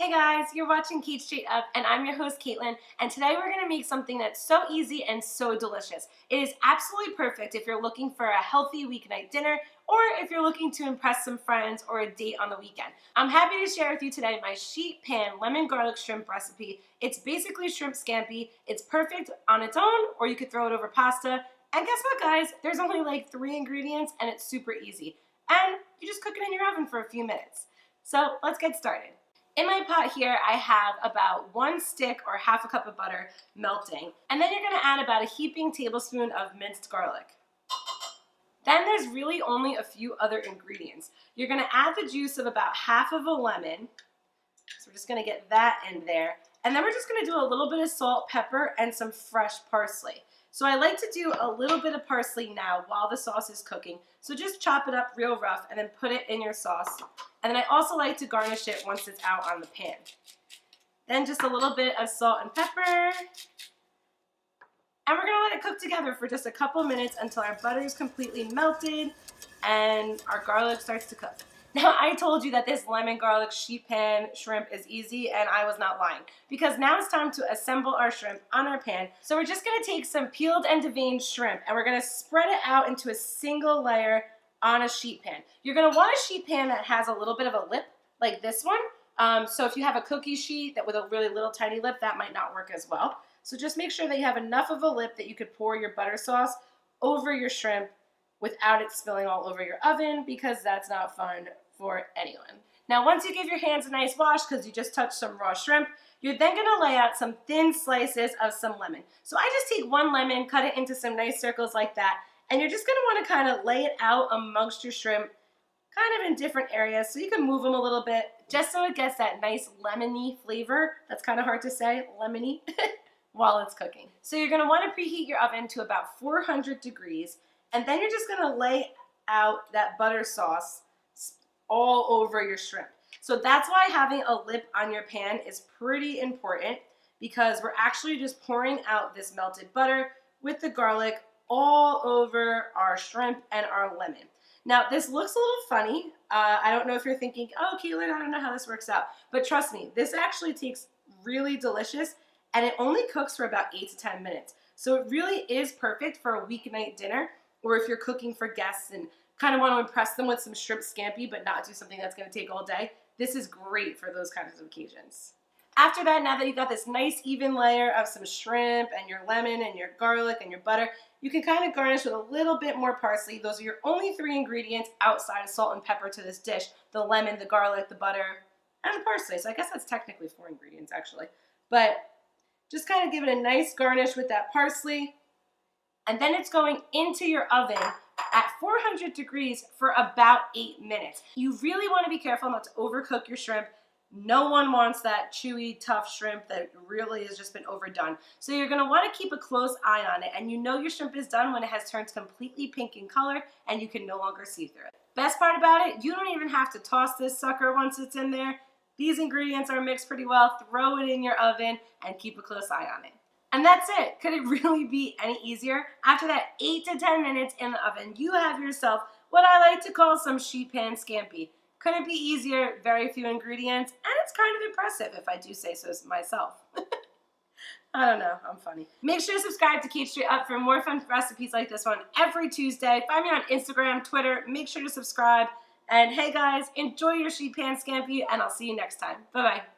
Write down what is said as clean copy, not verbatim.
Hey guys, you're watching Cait Straight Up, and I'm your host Caitlin, and today we're going to make something that's so easy and so delicious. It is absolutely perfect if you're looking for a healthy weeknight dinner or if you're looking to impress some friends or a date on the weekend. I'm happy to share with you today my sheet pan lemon garlic shrimp recipe. It's basically shrimp scampi. It's perfect on its own, or you could throw it over pasta. And guess what, guys? There's only like 3 ingredients and it's super easy. And you just cook it in your oven for a few minutes. So let's get started. In my pot here, I have about 1 stick or half a cup of butter melting. And then you're going to add about a heaping tablespoon of minced garlic. Then there's really only a few other ingredients. You're going to add the juice of about half of a lemon. So we're just going to get that in there. And then we're just going to do a little bit of salt, pepper, and some fresh parsley. So I like to do a little bit of parsley now while the sauce is cooking. So just chop it up real rough and then put it in your sauce. And then I also like to garnish it once it's out on the pan. Then just a little bit of salt and pepper. And we're going to let it cook together for just a couple minutes until our butter is completely melted and our garlic starts to cook. Now, I told you that this lemon garlic sheet pan shrimp is easy, and I was not lying, because now it's time to assemble our shrimp on our pan. So we're just going to take some peeled and deveined shrimp, and we're going to spread it out into a single layer on a sheet pan. You're going to want a sheet pan that has a little bit of a lip, like this one. So if you have a cookie sheet that with a really little tiny lip, that might not work as well. So just make sure that you have enough of a lip that you could pour your butter sauce over your shrimp without it spilling all over your oven, because that's not fun for anyone. Now, once you give your hands a nice wash because you just touched some raw shrimp, you're then going to lay out some thin slices of some lemon. So I just take 1 lemon, cut it into some nice circles like that, and you're just going to want to kind of lay it out amongst your shrimp, kind of in different areas, so you can move them a little bit, just so it gets that nice lemony flavor. That's kind of hard to say, lemony, while it's cooking. So you're going to want to preheat your oven to about 400 degrees, and then you're just going to lay out that butter sauce all over your shrimp. So that's why having a lip on your pan is pretty important, because we're actually just pouring out this melted butter with the garlic all over our shrimp and our lemon. Now, this looks a little funny. I don't know if you're thinking, oh, Caitlin, I don't know how this works out. But trust me, this actually tastes really delicious, and it only cooks for about 8 to 10 minutes. So it really is perfect for a weeknight dinner, or if you're cooking for guests and kind of want to impress them with some shrimp scampi but not do something that's going to take all day. This is great for those kinds of occasions. After that, now that you've got this nice even layer of some shrimp and your lemon and your garlic and your butter, you can kind of garnish with a little bit more parsley. Those are your only 3 ingredients outside of salt and pepper to this dish: the lemon, the garlic, the butter, and the parsley. So I guess that's technically 4 ingredients actually. But just kind of give it a nice garnish with that parsley. And then it's going into your oven at 400 degrees for about 8 minutes. You really want to be careful not to overcook your shrimp. No one wants that chewy, tough shrimp that really has just been overdone. So you're going to want to keep a close eye on it, and you know your shrimp is done when it has turned completely pink in color and you can no longer see through it. Best part about it, you don't even have to toss this sucker once it's in there. These ingredients are mixed pretty well. Throw it in your oven and keep a close eye on it. And that's it. Could it really be any easier? After that 8 to 10 minutes in the oven, you have yourself what I like to call some sheet pan scampi. Couldn't be easier, very few ingredients, and it's kind of impressive if I do say so myself. I don't know, I'm funny. Make sure to subscribe to Cait Straight Up for more fun recipes like this one every Tuesday. Find me on Instagram, Twitter, make sure to subscribe. And hey guys, enjoy your sheet pan scampi, and I'll see you next time. Bye-bye.